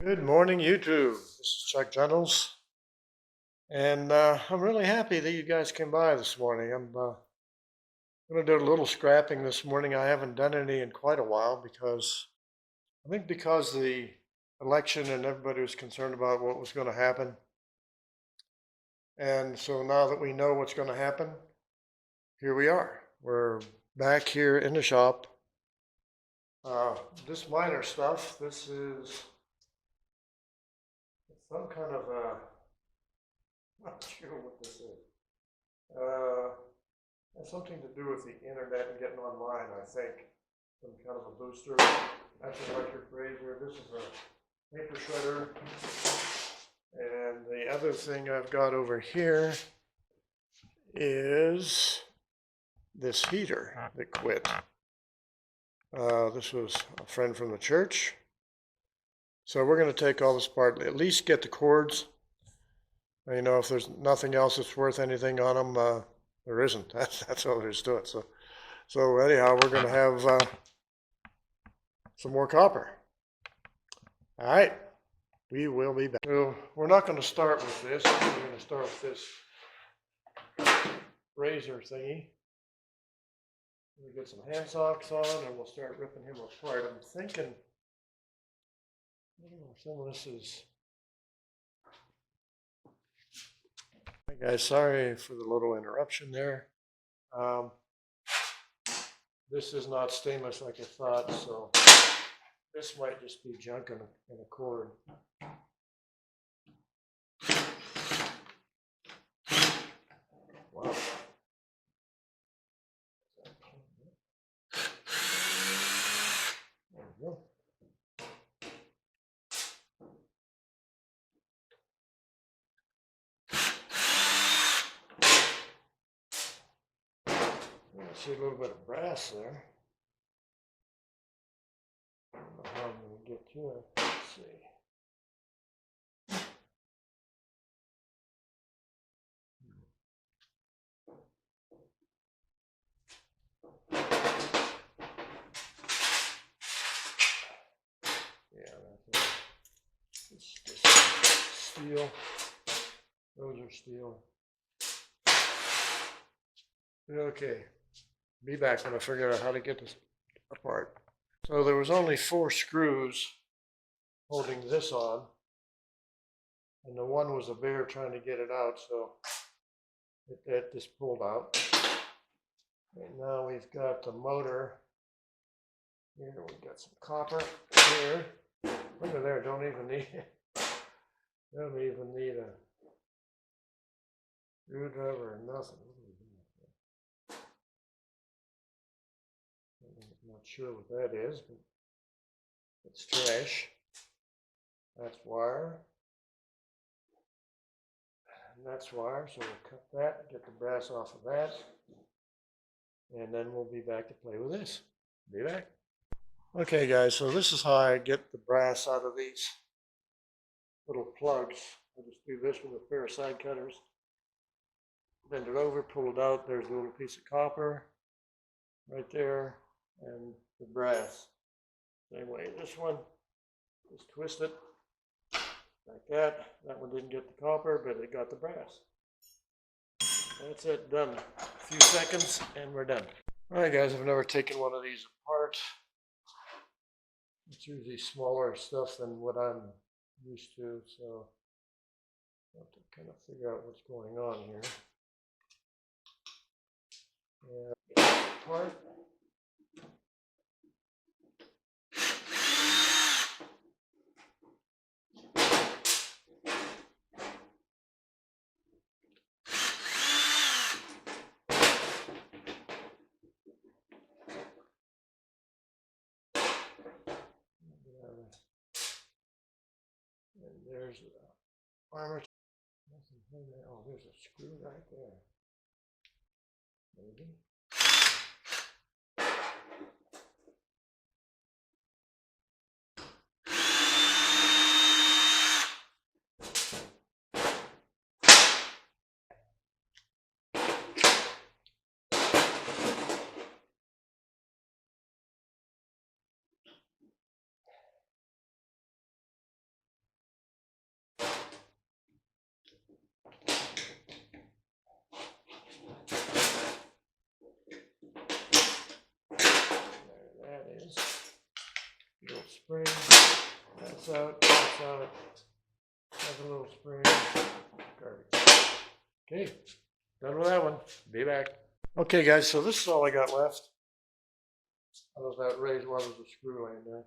Good morning, YouTube. This is Chuck Gentles, and I'm really happy that you guys came by this morning. I'm going to do a little scrapping this morning. I haven't done any in quite a while because the election and everybody was concerned about what was going to happen. And so now that we know what's going to happen, here we are. We're back here in the shop. This minor stuff, this is some kind of not sure what this is. Has something to do with the internet and getting online, I think. Some kind of a booster. That's an electric razor. This is a paper shredder. And the other thing I've got over here is this heater that quit. This was a friend from the church. So we're going to take all this apart, at least get the cords. You know, if there's nothing else that's worth anything on them, there isn't. That's all there is to it. So anyhow, we're going to have some more copper. All right, we will be back. So we're not going to start with this. We're going to start with this razor thingy. We'll get some hand socks on, and we'll start ripping him apart. I'm thinking, I don't know if some of this is. Hey guys, sorry for the little interruption there. This is not stainless like I thought, so this might just be junk in a cord. Wow. There we go. See a little bit of brass there. I don't know how I'm going to get to it. Let's see. Yeah, that's it. It's steel. Those are steel. Okay. Be back when I figure out how to get this apart. So there was only 4 screws holding this on, and the one was a bear trying to get it out, so it just pulled out. And now we've got the motor. Here we've got some copper here. Look at there, don't even need a screwdriver or nothing. I'm not sure what that is, but it's trash. That's wire. And that's wire, so we'll cut that, get the brass off of that, and then we'll be back to play with this. Be back. Okay guys, so this is how I get the brass out of these little plugs. I just do this with a pair of side cutters. Bend it over, pull it out. There's a little piece of copper right there, and the brass. Same way, this one, just twist it like that. That one didn't get the copper, but it got the brass. That's it, done. A few seconds, and we're done. All right, guys, I've never taken one of these apart. It's usually smaller stuff than what I'm used to, so I have to kind of figure out what's going on here. Yeah, apart. And there's the armor. Oh, there's a screw right there. Maybe. That's out, that's out. Have a little spring. Garbage. Okay, done with that one. Be back. Okay guys, so this is all I got left. How does that raise? Well, there's a screw laying there.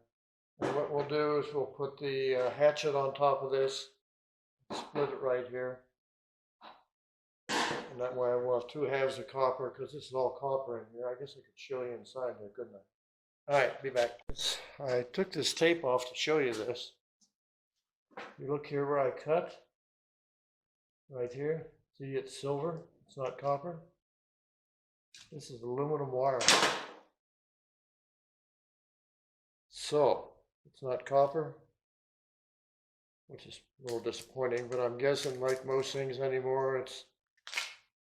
And what we'll do is we'll put the hatchet on top of this, split it right here. And that way we'll have two halves of copper, because this is all copper in here. I guess I could show you inside there, couldn't I? All right, be back. I took this tape off to show you this. You look here where I cut, right here. See, it's silver, it's not copper. This is aluminum wire. So, it's not copper, which is a little disappointing, but I'm guessing, like most things anymore, it's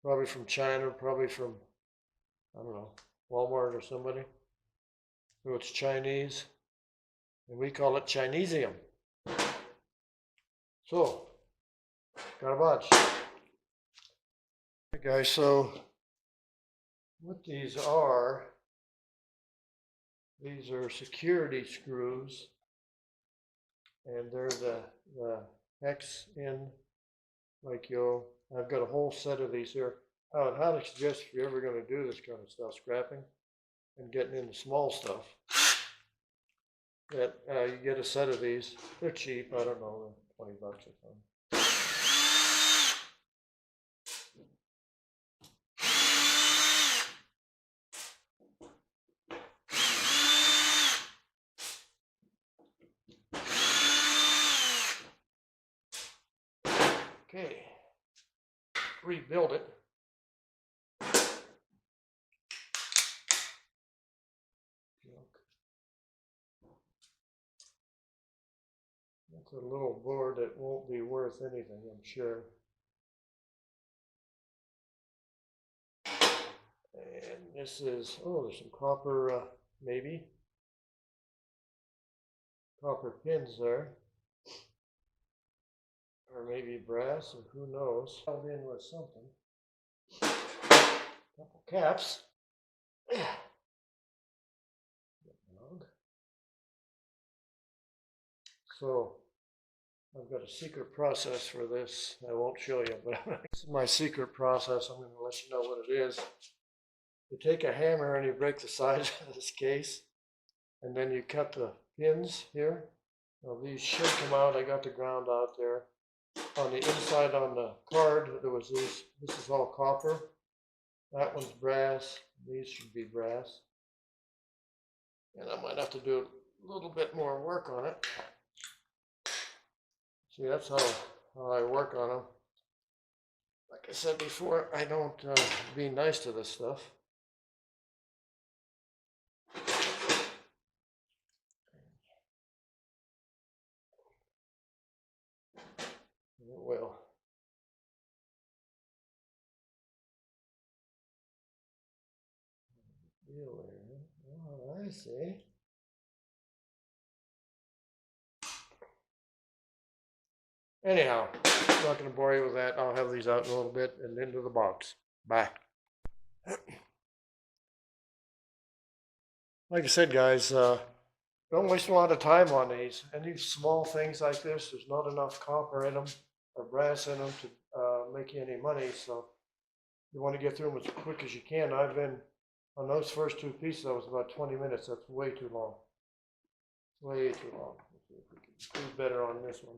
probably from China, probably from, I don't know, Walmart or somebody. So it's Chinese, and we call it Chinesium. So, got a bunch. Okay guys, so what these are security screws, and they're the hex in, like I've got a whole set of these here. I would highly suggest, if you're ever going to do this kind of stuff, scrapping and getting into small stuff, that you get a set of these. They're cheap, I don't know, $20 or something. Okay, rebuild it. That's a little board that won't be worth anything, I'm sure. And this is, oh, there's some copper, maybe. Copper pins there. Or maybe brass, or who knows. Held in with something. Couple caps. So, I've got a secret process for this. I won't show you, but this is my secret process. I'm going to let you know what it is. You take a hammer and you break the sides of this case, and then you cut the pins here. Now these should come out. I got the ground out there. On the inside on the card, there was these. This is all copper. That one's brass. These should be brass. And I might have to do a little bit more work on it. See, that's how I work on them. Like I said before, I don't be nice to this stuff. It will. Oh, I see. Anyhow, I'm not going to bore you with that. I'll have these out in a little bit and into the box. Bye. Like I said, guys, don't waste a lot of time on these. Any small things like this, there's not enough copper in them or brass in them to make you any money. So you want to get through them as quick as you can. I've been on those first two pieces, that was about 20 minutes. That's way too long. Way too long. Let's see if we can do better on this one.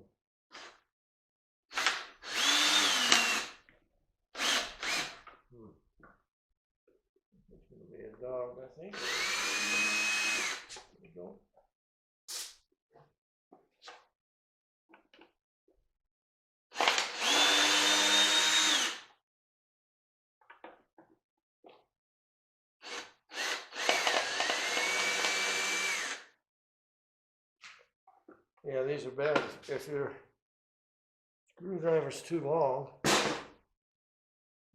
It's going to be a dog, I think. There we go. Yeah, these are bad. If your screwdriver's too long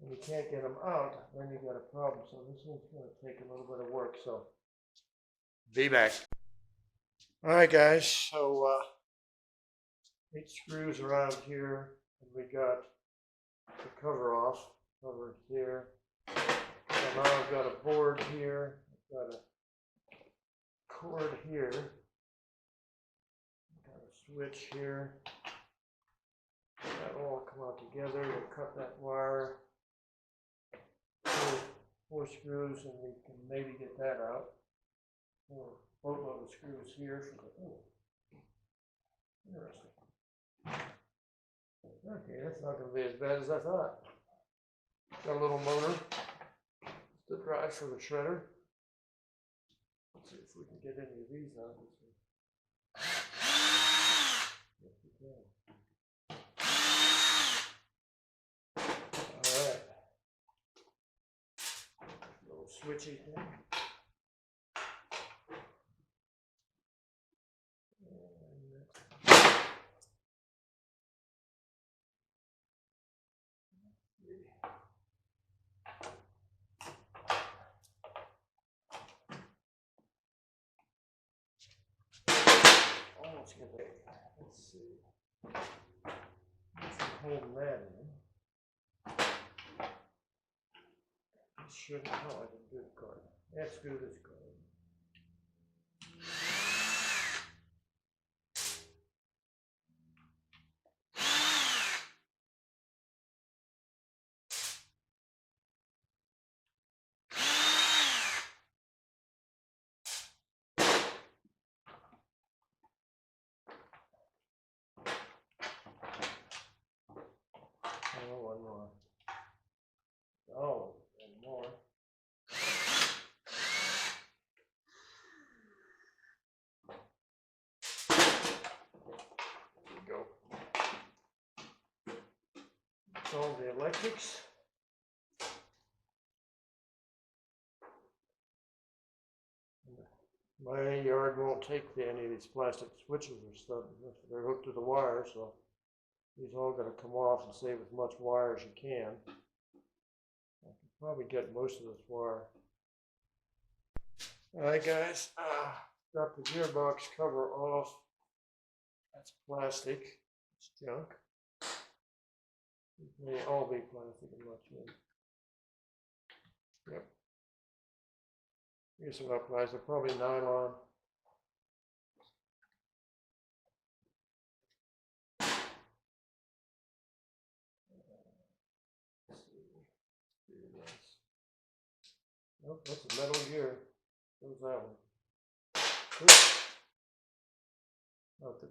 and you can't get them out, then you got a problem. So this one's going to take a little bit of work. So be back. All right, guys. So 8 screws around here, and we got the cover off. Cover here. So now I've got a board here. I've got a cord here. switch here. That'll all come out together. We'll cut that wire. Four screws, and we can maybe get that out. Four boatload of screws here for the. Oh, interesting. Okay, that's not going to be as bad as I thought. Got a little motor to drive for the shredder. Let's see if we can get any of these out this way. Yes, we can. All right. Little switchy thing. Almost get there. Let's see. Hold that in. This shouldn't. Oh, I didn't do the card. Let's do this card. Oh, one more. Oh, and more. There we go. That's all the electrics. My yard won't take any of these plastic switches or stuff. They're hooked to the wire, so these all got to come off and save as much wire as you can. I can probably get most of this wire. All right, guys, got the gearbox cover off. That's plastic. It's junk. It may all be plastic in my chin. Yep. Here's some uprights. They're probably nylon. Oh, that's a metal gear. What's that one? Not to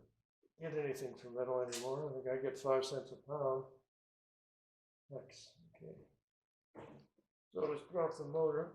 get anything from metal anymore. I think I get 5 cents a pound. X. Okay. So let's drop the motor.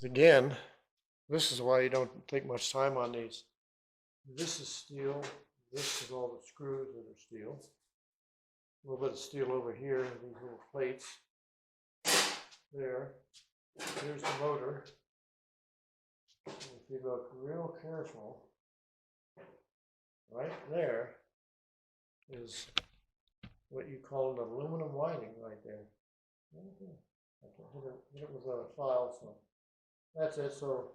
Again, this is why you don't take much time on these. This is steel. This is all the screws that are steel. A little bit of steel over here, these little plates. There. Here's the motor. And if you look real careful, right there is what you call an aluminum lining right there. I can hit it with a file, so that's it. So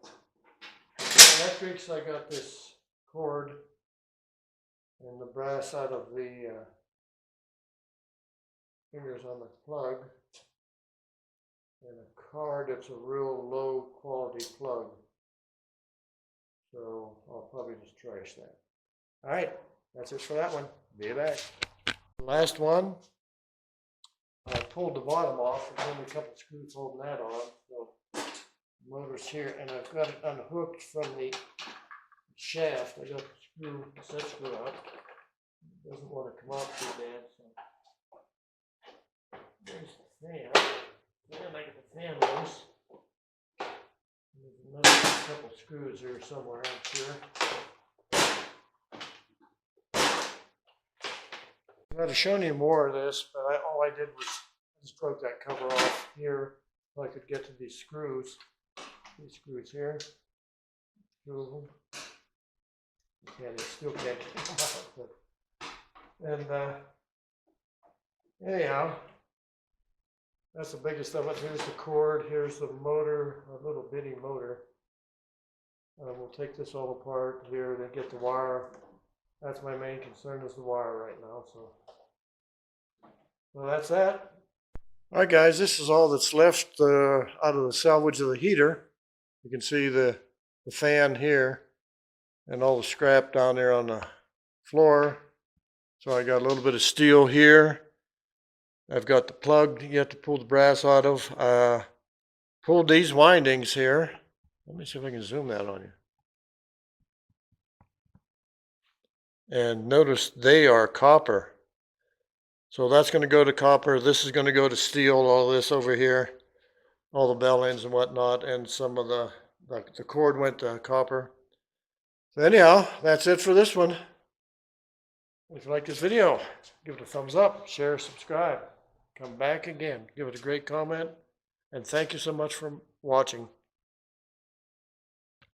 electrics, I got this cord and the brass out of the fingers on the plug, and a card that's a real low quality plug. So I'll probably just trash that. All right, that's it for that one. Be back. Last one. I pulled the bottom off. There's only a couple of screws holding that on. So the motor's here, and I've got it unhooked from the shaft. I got the set screw out. It doesn't want to come off too bad. So there's the fan. Then I get the fan loose. There's another couple screws here somewhere, I'm sure. I'd have shown you more of this, but all I did was I just broke that cover off here so I could get to these screws here. two of them. You still can't get them out. But, anyhow, that's the biggest of it. Here's the cord. Here's the motor, a little bitty motor. We'll take this all apart here, then get the wire. That's my main concern is the wire right now. So that's that. All right, guys, this is all that's left out of the salvage of the heater. You can see the fan here and all the scrap down there on the floor. So I got a little bit of steel here. I've got the plug you have to pull the brass out of. Pulled these windings here. Let me see if I can zoom that on you. And notice they are copper. So that's going to go to copper. This is going to go to steel, all this over here. All the bell ends and whatnot. And some of the cord went to copper. So anyhow, that's it for this one. If you like this video, give it a thumbs up, share, subscribe. Come back again. Give it a great comment. And thank you so much for watching.